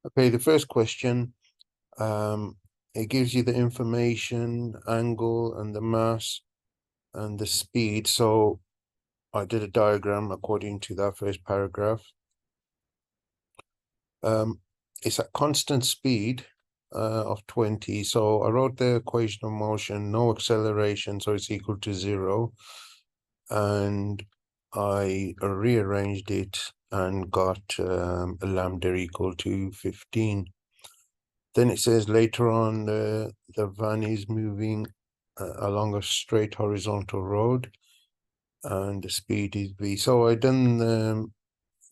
Okay, the first question, it gives you the information, angle, and the mass, and the speed. So I did a diagram according to that first paragraph. It's at constant speed of 20. So I wrote the equation of motion, no acceleration, so it's equal to 0. And I rearranged it and got a lambda equal to 15. Then it says later on the van is moving along a straight horizontal road and the speed is v. So I done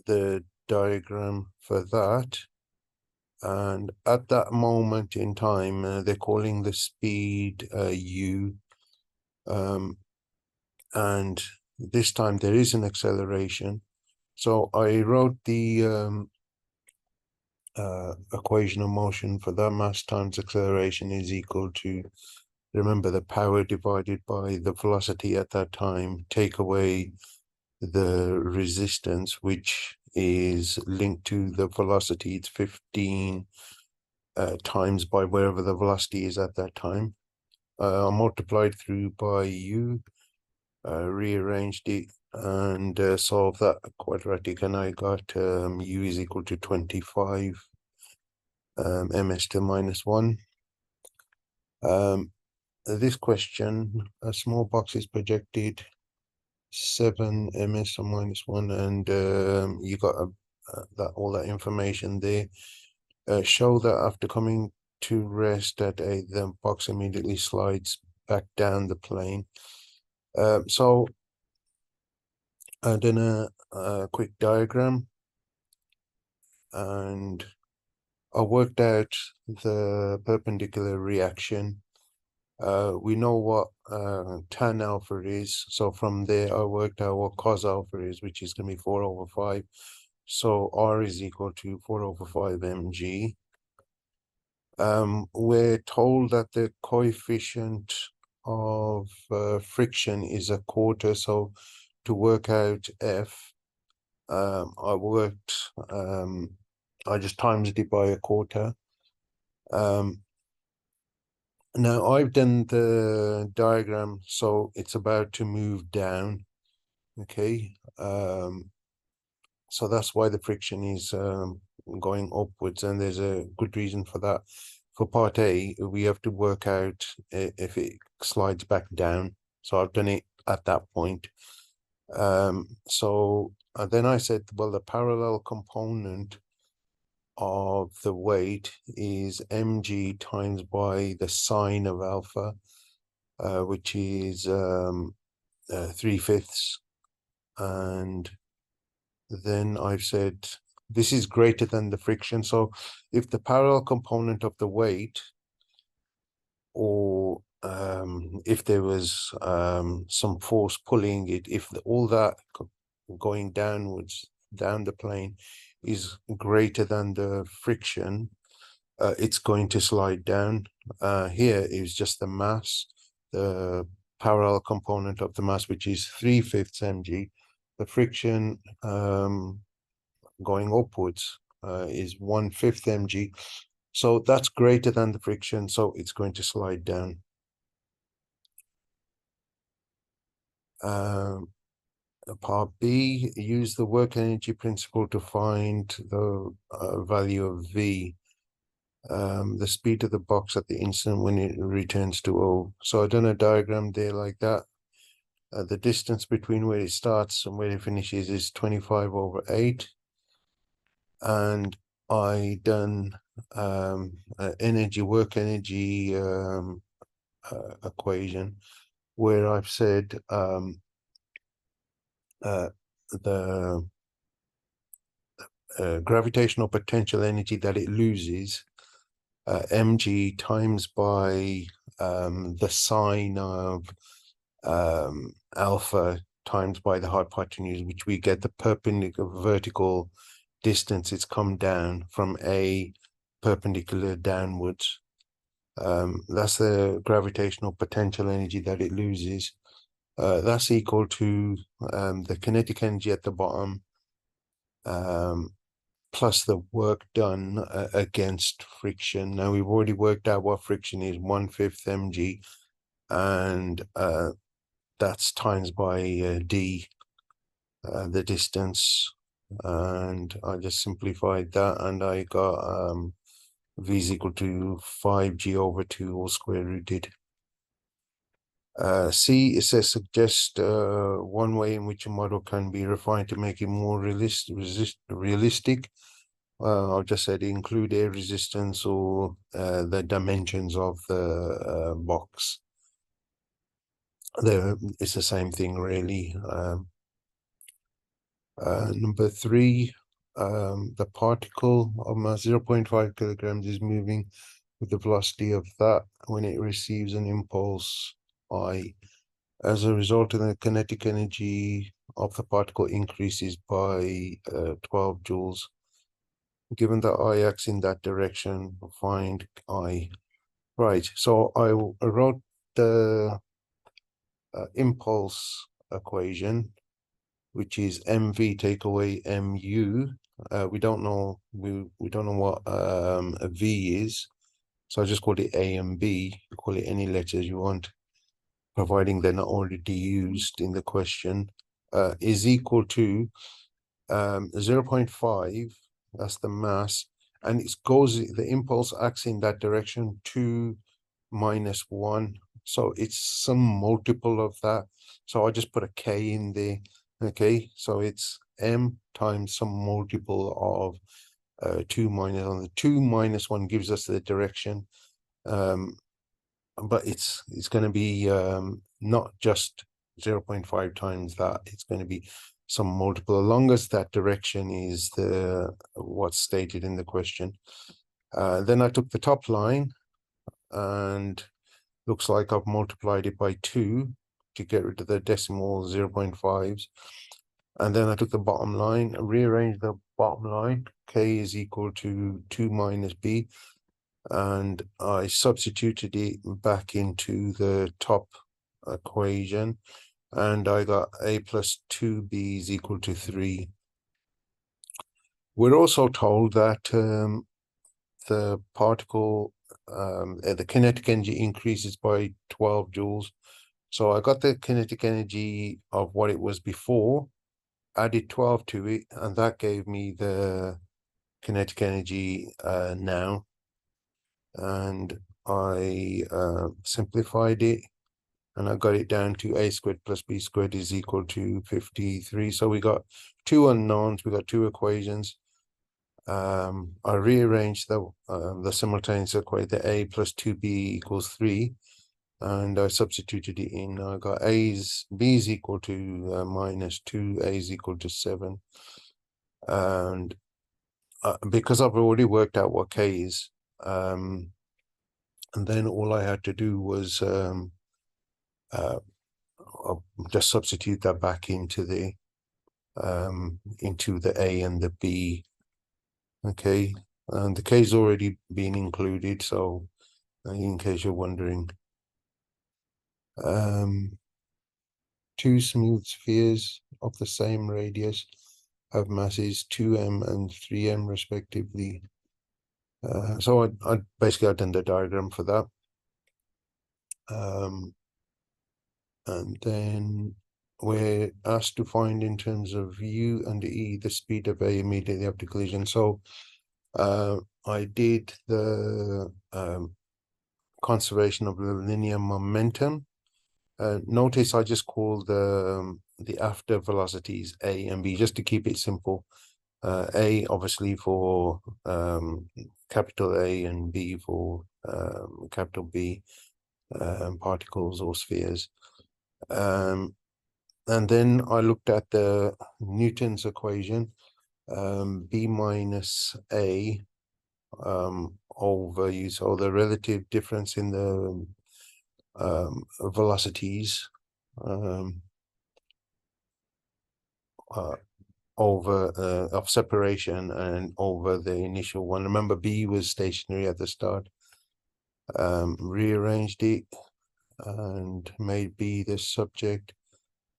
the diagram for that. And at that moment in time, they're calling the speed u. And this time there is an acceleration. So I wrote the equation of motion for that mass times acceleration is equal to, remember, the power divided by the velocity at that time, take away the resistance, which is linked to the velocity. It's 15 times by wherever the velocity is at that time. I multiplied through by u, rearranged it, and solved that quadratic, and I got u is equal to 25 ms to minus 1. This question, a small box is projected 7 ms to minus 1, and you got that all that information there. Show that after coming to rest at A, the box immediately slides back down the plane. So I done a quick diagram, and I worked out the perpendicular reaction. We know what tan alpha is, so from there I worked out what cos alpha is, which is going to be 4/5. So R is equal to 4/5 mg. We're told that the coefficient of friction is 1/4. So to work out F, I just times it by 1/4. Now I've done the diagram, so it's about to move down. Okay. So that's why the friction is going upwards, and there's a good reason for that. For part A, we have to work out if it slides back down. So I've done it at that point. So then I said, well, the parallel component of the weight is mg times by the sine of alpha, which is 3/5. And then I've said this is greater than the friction. So if the parallel component of the weight, or if there was some force pulling it, if all that going downwards down the plane is greater than the friction, it's going to slide down. Here is just the mass, the parallel component of the mass, which is 3/5 mg. The friction going upwards is 1/5 mg. So that's greater than the friction, so it's going to slide down. Part B, use the work energy principle to find the value of V. The speed of the box at the instant when it returns to O. So I've done a diagram there like that. The distance between where it starts and where it finishes is 25/8. And I done work energy equation, where I've said the gravitational potential energy that it loses, mg times by the sine of alpha times by the hypotenuse, which we get the perpendicular vertical distance it's come down from A perpendicular downwards. That's the gravitational potential energy that it loses. That's equal to the kinetic energy at the bottom, plus the work done against friction. Now we've already worked out what friction is, 1/5 mg, and that's times by d, the distance, and I just simplified that, and I got v is equal to 5g/2 all square rooted. C, it says suggest one way in which a model can be refined to make it more realistic. I've just said include air resistance or the dimensions of the box. It's the same thing really. Number 3, the particle of mass 0.5 kilograms is moving with the velocity of that when it receives an impulse I. As a result, the kinetic energy of the particle increases by 12 joules. Given that I acts in that direction, find I. Right, so I wrote the impulse equation, which is mv take away mu. We don't know what a v is, so I just called it a and b. You call it any letters you want, providing they're not already used in the question, is equal to 0.5, that's the mass, and the impulse acts in that direction, 2 minus 1, so it's some multiple of that, so I just put a k in there. Okay, so it's m times some multiple of 2 minus 1. The 2 minus 1 gives us the direction, but it's going to be not just 0.5 times that, it's going to be some multiple, as long as that direction is what's stated in the question. Then I took the top line, and looks like I've multiplied it by 2 to get rid of the decimal 0.5s. And then I took the bottom line and rearranged the bottom line. K is equal to 2 minus b. And I substituted it back into the top equation, and I got a plus 2b is equal to 3. We're also told that the particle, the kinetic energy increases by 12 joules. So I got the kinetic energy of what it was before, added 12 to it, and that gave me the kinetic energy now. And I simplified it, and I got it down to a squared plus b squared is equal to 53. So we got 2 unknowns, we got 2 equations. I rearranged the simultaneous equation, the a plus 2b equals 3, and I substituted it in. I got b is equal to minus 2, a is equal to 7. And because I've already worked out what k is, and then all I had to do was I'll just substitute that back into the a and the b. Okay, and the k is already been included, so in case you're wondering. 2 smooth spheres of the same radius have masses 2m and 3m respectively. So I've done the diagram for that. And then we're asked to find, in terms of u and e, the speed of a immediately after collision. So I did the conservation of the linear momentum. Notice I just call the after velocities a and b, just to keep it simple. A obviously for capital A, and B for capital B, particles or spheres. And then I looked at the Newton's equation, B minus A over u, so the relative difference in the velocities over of separation and over the initial one. Remember, B was stationary at the start. Rearranged it and made B the subject,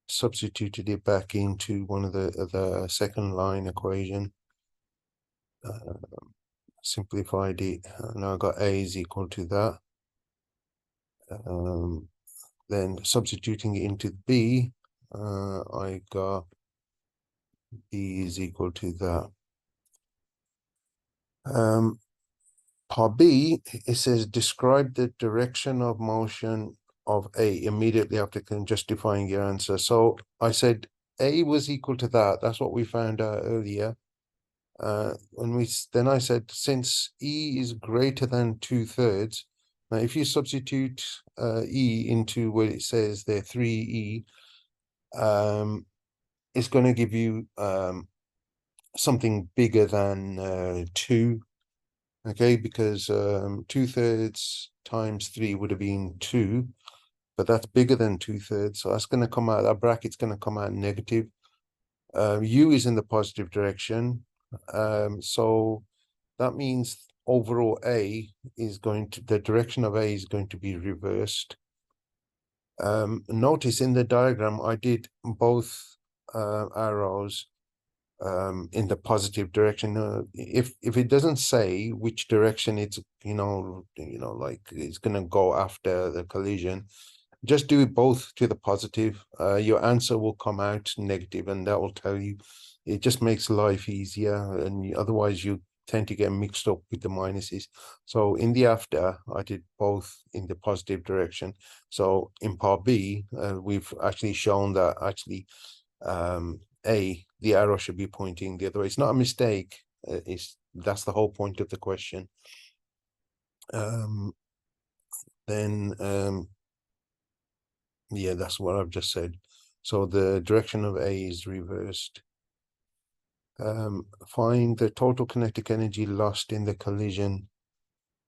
substituted it back into one of the second line equation, simplified it, and I got A is equal to that. Then substituting it into B, I got B is equal to that. Part B, it says describe the direction of motion of A immediately after justifying your answer. So I said A was equal to that. That's what we found out earlier. Then I said, since E is greater than 2/3, now if you substitute E into what it says there, 3E, it's going to give you something bigger than 2, okay, because 2/3 times 3 would have been 2, but that's bigger than 2/3, so that's going to come out, that bracket's going to come out negative. U is in the positive direction, so that means overall A is going to, the direction of A is going to be reversed. Notice in the diagram I did both arrows in the positive direction. If it doesn't say which direction it's like it's gonna go after the collision, just do it both to the positive. Your answer will come out negative, and that will tell you. It just makes life easier, and otherwise you tend to get mixed up with the minuses. So in the after, I did both in the positive direction. So in part B, we've actually shown that actually the arrow should be pointing the other way. It's not a mistake. That's the whole point of the question. Yeah, that's what I've just said. So the direction of A is reversed. Find the total kinetic energy lost in the collision.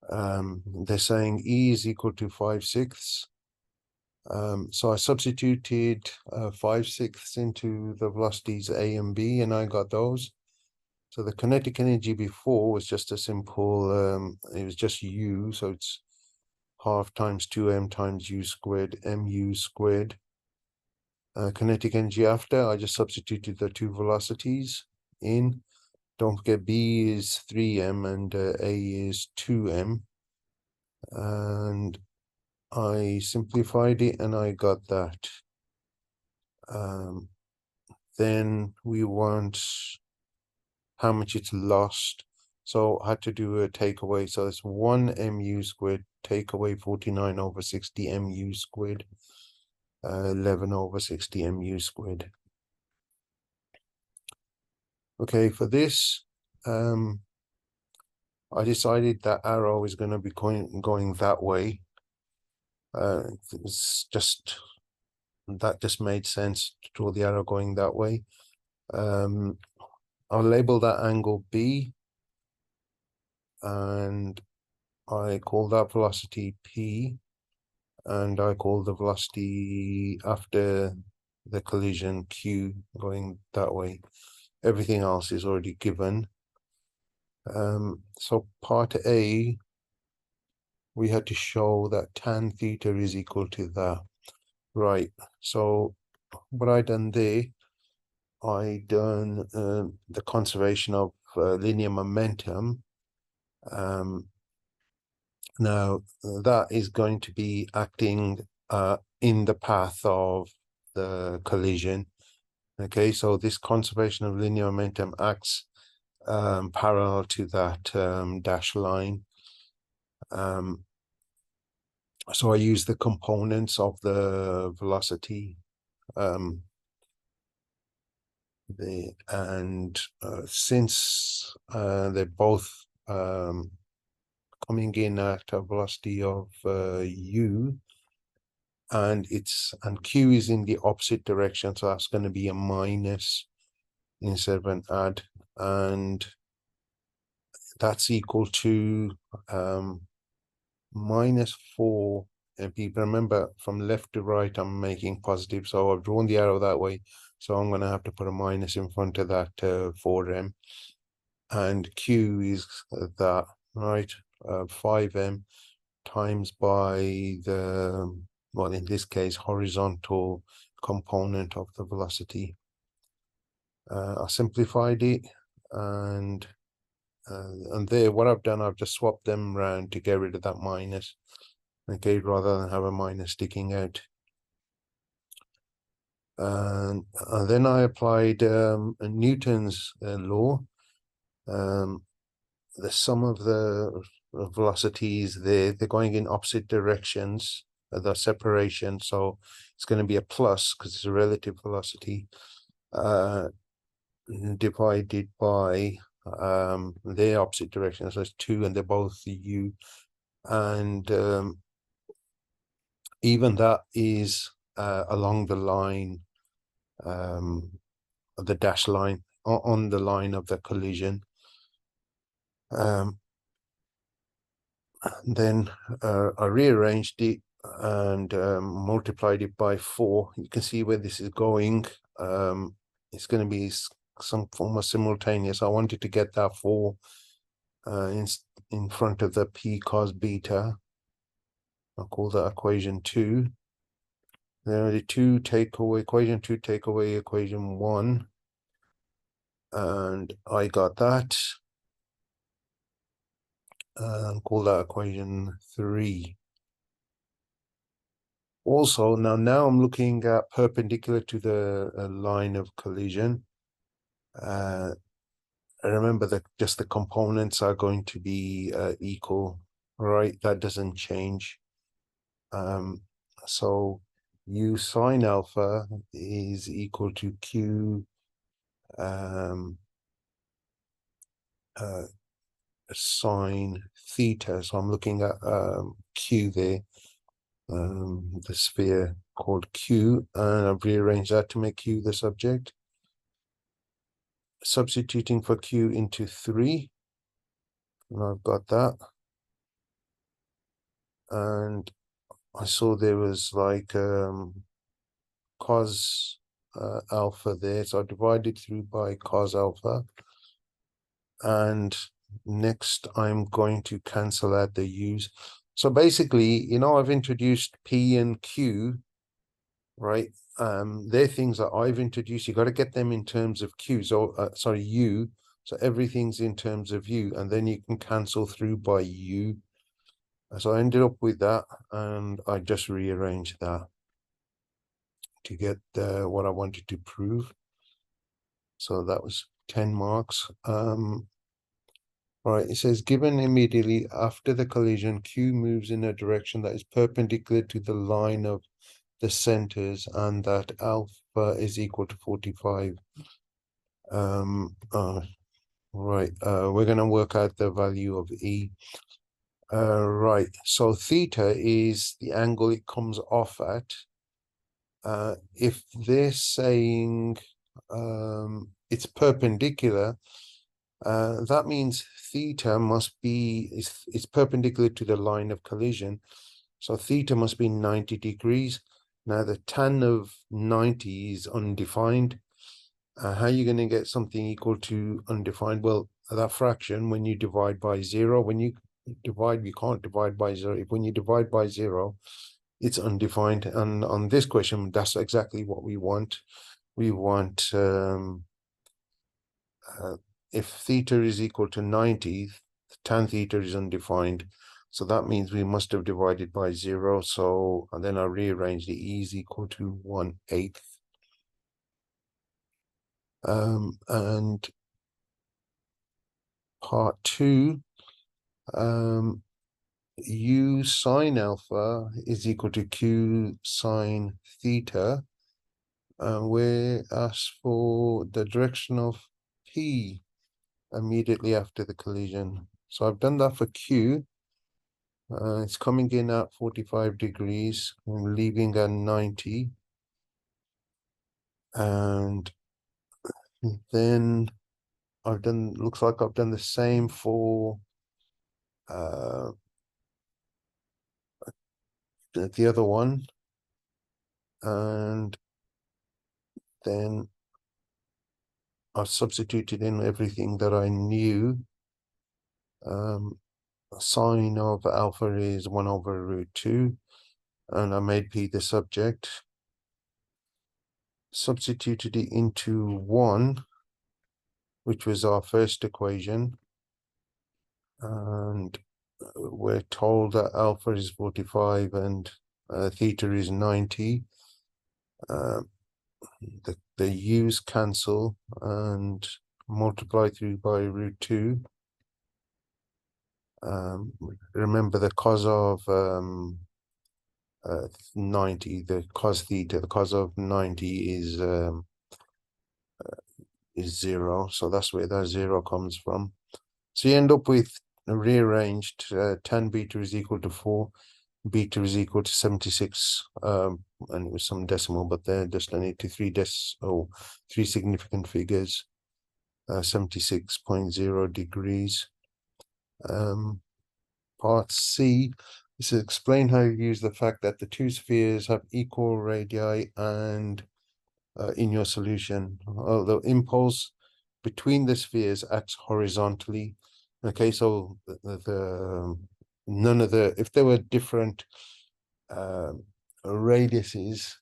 They're saying E is equal to 5/6. So I substituted 5/6 into the velocities A and B, and I got those. So the kinetic energy before was just a simple, it was just U, so it's half times 2m times u squared, mu squared. Kinetic energy after, I just substituted the two velocities in. Don't forget B is 3m and A is 2m. And I simplified it and I got that. Then we want how much it's lost. So I had to do a takeaway. So it's 1 mu squared, take away 49/60 mu squared, 11/60 mu squared. Okay, for this, I decided that arrow is going to be going that way. It's just, that just made sense to draw the arrow going that way. I'll label that angle B, and I call that velocity P, and I call the velocity after the collision Q, going that way. Everything else is already given. So part A, we had to show that tan theta is equal to that. Right, so what I done there, I done the conservation of linear momentum. Now that is going to be acting in the path of the collision. Okay, so this conservation of linear momentum acts parallel to that dashed line. So I use the components of the velocity since they're both coming in at a velocity of u, and q is in the opposite direction, so that's going to be a minus instead of an add, and that's equal to -4 MP. Remember, from left to right I'm making positive, so I've drawn the arrow that way, so I'm going to have to put a minus in front of that 4m, and q is that, right, 5m times by the, well, in this case, horizontal component of the velocity. I simplified it, and And there, what I've done, I've just swapped them around to get rid of that minus. Okay, rather than have a minus sticking out. And then I applied Newton's law. The sum of the velocities they're going in opposite directions, the separation, so it's going to be a plus because it's a relative velocity, divided by their opposite directions. So it's 2, and they're both u, and even that is along the line, the dash line, on the line of the collision. Then I rearranged it and multiplied it by 4. You can see where this is going. It's going to be some form of simultaneous. I wanted to get that 4 in front of the p cos beta. I'll call that equation 2. Then the equation 2 take away equation 1. And I got that. And call that equation 3. Also, now I'm looking at perpendicular to the line of collision. I remember that just the components are going to be equal, right? That doesn't change. So u sine alpha is equal to q sine theta. So I'm looking at q there. The sphere called Q, and I've rearranged that to make Q the subject. Substituting for Q into 3, and I've got that. And I saw there was like cos alpha there, so I divided through by cos alpha. And next I'm going to cancel out the u's. So basically, I've introduced P and Q, right? They're things that I've introduced. You got to get them in terms of Q. So sorry, U. So everything's in terms of U, and then you can cancel through by U. So I ended up with that, and I just rearranged that to get what I wanted to prove. So that was 10 marks. Right, it says, given immediately after the collision, Q moves in a direction that is perpendicular to the line of the centers, and that alpha is equal to 45. Right, we're going to work out the value of E. Right, so theta is the angle it comes off at. If they're saying it's perpendicular, that means theta must be, it's perpendicular to the line of collision. So theta must be 90 degrees. Now the tan of 90 is undefined. How are you going to get something equal to undefined? Well, that fraction, when you divide by 0, when you divide, you can't divide by 0. When you divide by 0, it's undefined. And on this question, that's exactly what we want. We want, if theta is equal to 90, tan theta is undefined. So that means we must have divided by 0. So, and then I rearrange the E is equal to 1/8. And part 2, U sine alpha is equal to Q sine theta. We asked for the direction of P immediately after the collision. So I've done that for Q. It's coming in at 45 degrees and leaving at 90. And then looks like I've done the same for the other one. And then I've substituted in everything that I knew. Sine of alpha is 1/√2, and I made P the subject. Substituted it into 1, which was our first equation. and we're told that alpha is 45 and theta is 90. The u's cancel and multiply through by √2. Remember the cos of 90, the cos theta, the cos of 90 is 0, so that's where that 0 comes from. So you end up with rearranged tan beta is equal to 4, beta is equal to 76, and it was some decimal, but they're just only to three significant figures, 76.0 degrees. Part C is to explain how you use the fact that the two spheres have equal radii and in your solution, the impulse between the spheres acts horizontally. Okay, so none of the, if there were different radiuses,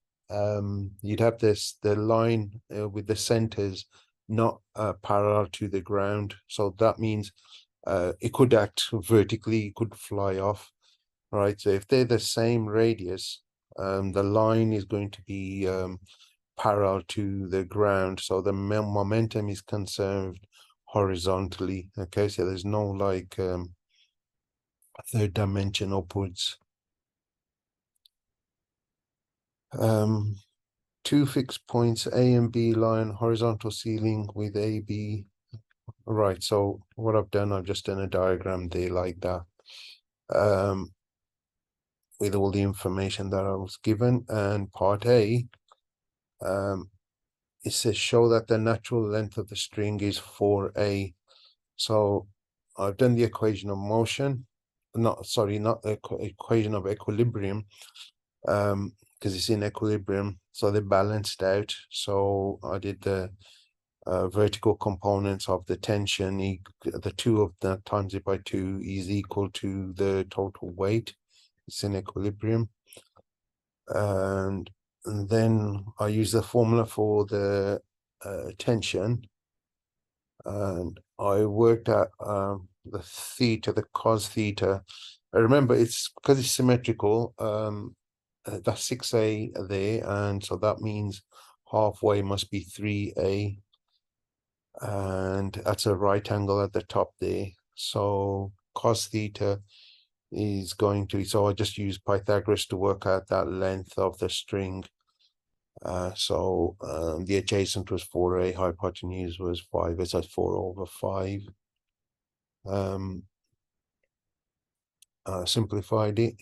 you'd have the line with the centers not parallel to the ground. So that means it could act vertically, it could fly off. All right, so if they're the same radius, the line is going to be parallel to the ground, so the momentum is conserved horizontally. Okay, so there's no like third dimension upwards. Two fixed points, A and B line horizontal ceiling with AB. Right, so what I've done, I've just done a diagram there like that, with all the information that I was given. And part A, it says show that the natural length of the string is 4A. So I've done the equation of motion, not the equation of equilibrium, because it's in equilibrium, so they're balanced out. So I did the vertical components of the tension, the 2 of that times it by 2 is equal to the total weight. It's in equilibrium. And then I use the formula for the tension, and I worked out the theta, the cos theta. I remember it's because it's symmetrical, that's 6A there, and so that means halfway must be 3A, and that's a right angle at the top there. So cos theta is going to, so I just use Pythagoras to work out that length of the string. So the adjacent was 4A, hypotenuse was 5, so it's 4/5. Simplified it,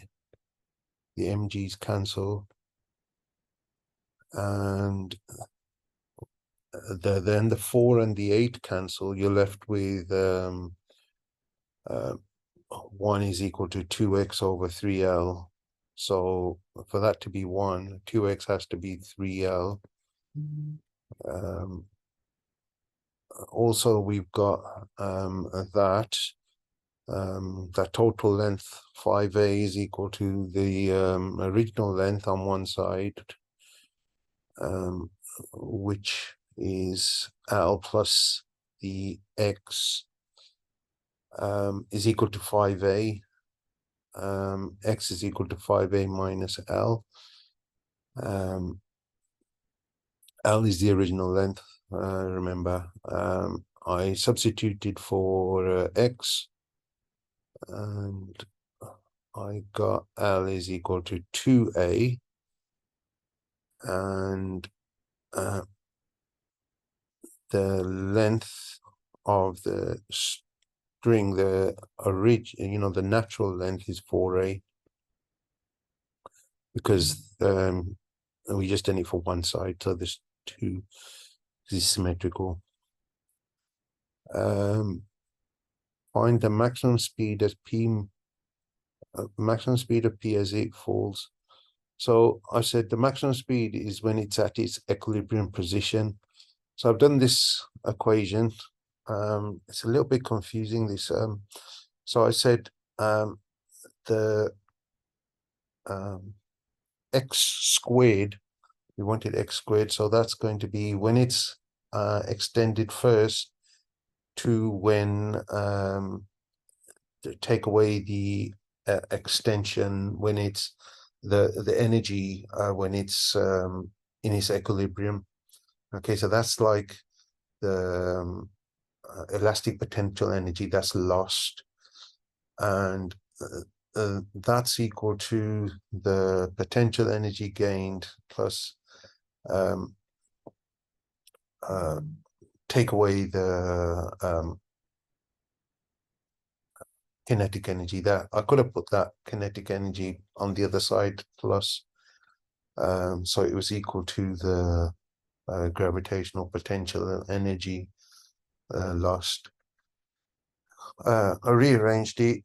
the mg's cancel, and then the 4 and the 8 cancel. You're left with 1 is equal to 2x over 3l. So for that to be 1, 2x has to be 3l. Also, we've got that total length 5A is equal to the original length on one side, which is L plus the X is equal to 5A. X is equal to 5A minus L. L is the original length, remember. I substituted for X, and I got L is equal to 2A, and the length of the string, the natural length is 4A, because we just did it for one side, so there's 2, this is symmetrical. Find the maximum speed as P, maximum speed of P as it falls. So I said the maximum speed is when it's at its equilibrium position. So I've done this equation. It's a little bit confusing, this. So I said the x squared, we wanted x squared, so that's going to be when it's extended first to when take away the extension when it's the energy when it's in its equilibrium. Okay, so that's like the elastic potential energy that's lost, and that's equal to the potential energy gained plus take away the kinetic energy. That I could have put that kinetic energy on the other side plus, so it was equal to the gravitational potential energy lost. I rearranged it,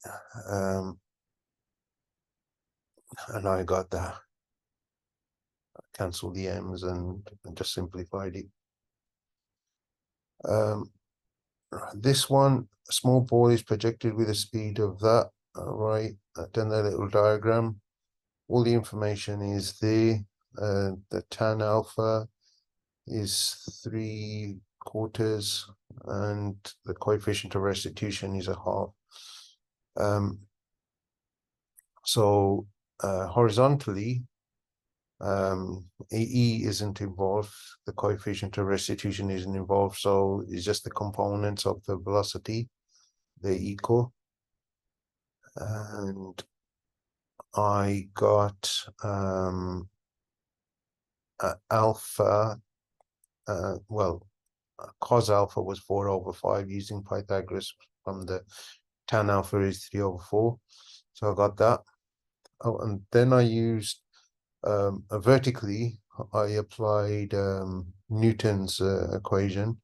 and I got that. Cancelled the m's and just simplified it. This one, a small ball is projected with a speed of that. Right, I've done that little diagram. All the information is there. The tan alpha is 3/4, and the coefficient of restitution is 1/2. So horizontally, AE isn't involved, the coefficient of restitution isn't involved, so it's just the components of the velocity, they're equal. And I got alpha, well, cos alpha was 4/5 using Pythagoras from the tan alpha is 3/4. So I got that. Oh, and then I used vertically, I applied Newton's equation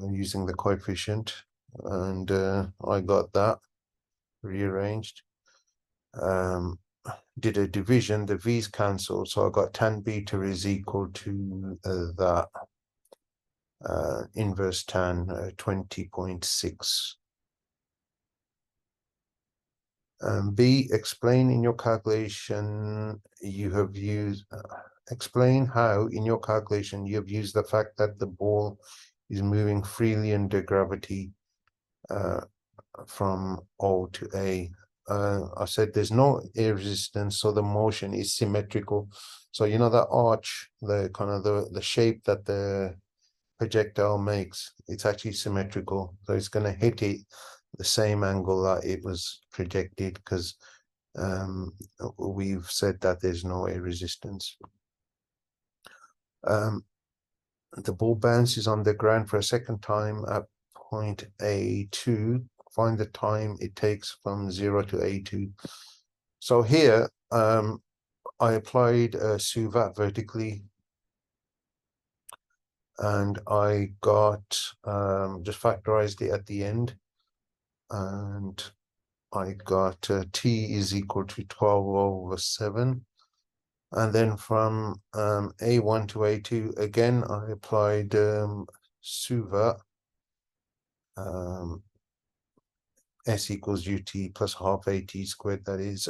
using the coefficient, and I got that rearranged. Did a division, the v's cancelled, so I got tan beta is equal to that inverse tan 20.6. B, explain in your calculation you have used, explain how in your calculation you have used the fact that the ball is moving freely under gravity from O to A. I said there's no air resistance, so the motion is symmetrical. So you know that arch, the kind of the shape that the projectile makes, it's actually symmetrical. So it's going to hit it the same angle that it was projected, because we've said that there's no air resistance. The ball bounces on the ground for a second time at point A2. Find the time it takes from 0 to A2. So here, I applied SUVAT vertically, and I got, just factorized it at the end, and I got T is equal to 12/7. And then from A1 to A2, again, I applied SUVAT, S equals UT plus 1/2 AT squared, that is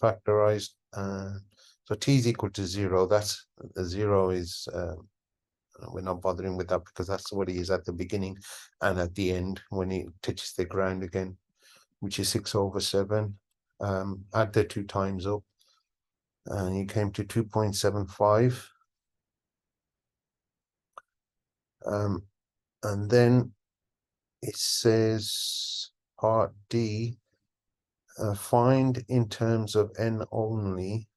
factorized. So T is equal to 0. That's the 0 is, we're not bothering with that because that's what it is at the beginning and at the end when it touches the ground again, which is 6/7. Add the 2 times up, and you came to 2.75. And then it says part D, find in terms of n only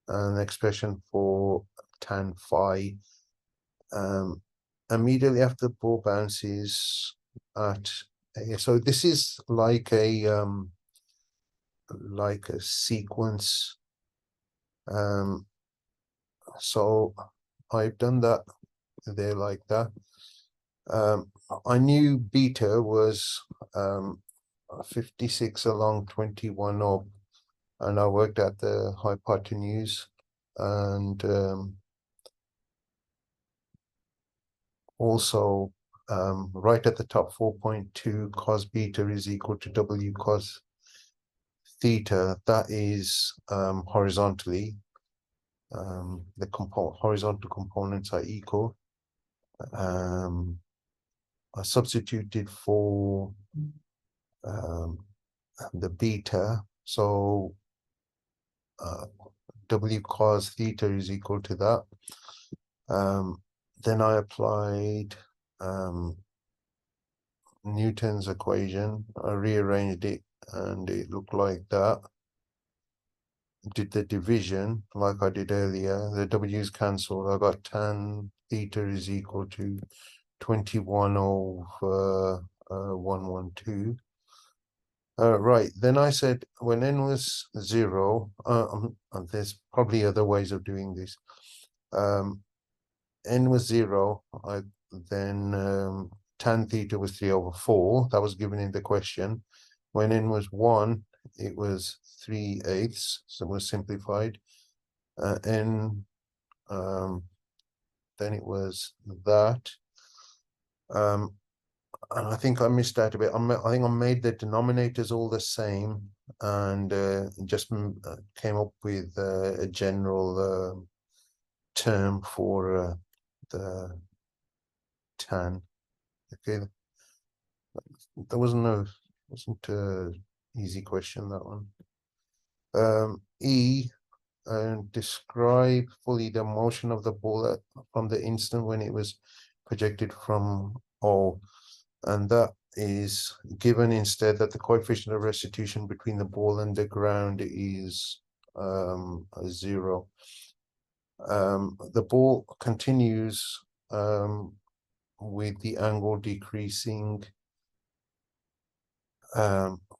an expression for tan phi. Immediately after the ball bounces at A. So this is like a sequence. So I've done that there like that. I knew beta was 56 along 21 up, and I worked at the hypotenuse, and also right at the top 4.2 cos beta is equal to W cos theta. That is horizontally. The horizontal components are equal. I substituted for the beta. So W cos theta is equal to that. Then I applied Newton's equation. I rearranged it and it looked like that. Did the division like I did earlier. The W's cancelled. I got tan theta is equal to 21 over 112. Right, then I said when n was 0, there's probably other ways of doing this. N was 0, then tan theta was 3 over 4. That was given in the question. When n was 1, it was 3/8, so it was simplified. Then it was that. And I think I missed out a bit. I think I made the denominators all the same and just came up with a general term for the tan. Okay, that wasn't a easy question, that one. E, describe fully the motion of the ball from the instant when it was projected from O. And that is given instead that the coefficient of restitution between the ball and the ground is 0. The ball continues with the angle decreasing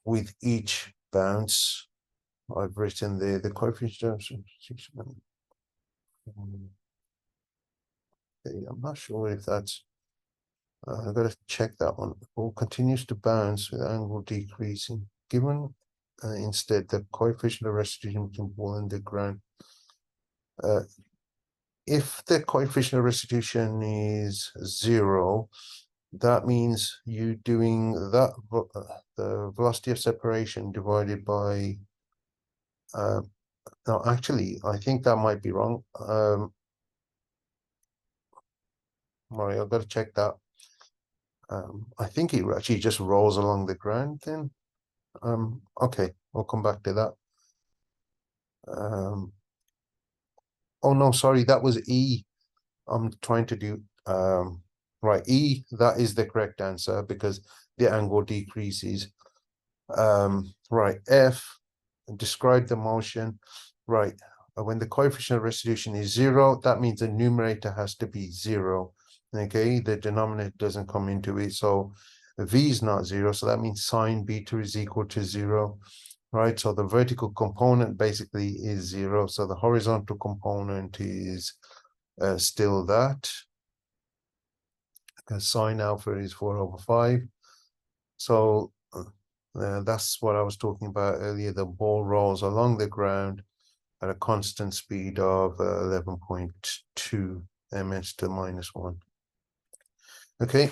with each bounce. I've written there the coefficient of restitution. Okay, I'm not sure if that's I've got to check that one. The ball continues to bounce with angle decreasing. Given instead the coefficient of restitution between ball and the ground. If the coefficient of restitution is 0, that means you doing that the velocity of separation divided by. No, actually, I think that might be wrong. Mario, I've got to check that. I think it actually just rolls along the ground then. Okay, I'll come back to that. Oh no, sorry, that was E. I'm trying to do right, E, that is the correct answer because the angle decreases. Right, F, describe the motion. Right, when the coefficient of restitution is 0, that means the numerator has to be 0. Okay, the denominator doesn't come into it, so V is not 0, so that means sine beta is equal to 0. Right, so the vertical component basically is 0, so the horizontal component is still that. Because sine alpha is 4 over 5. So that's what I was talking about earlier. The ball rolls along the ground at a constant speed of 11.2 ms to -1. Okay.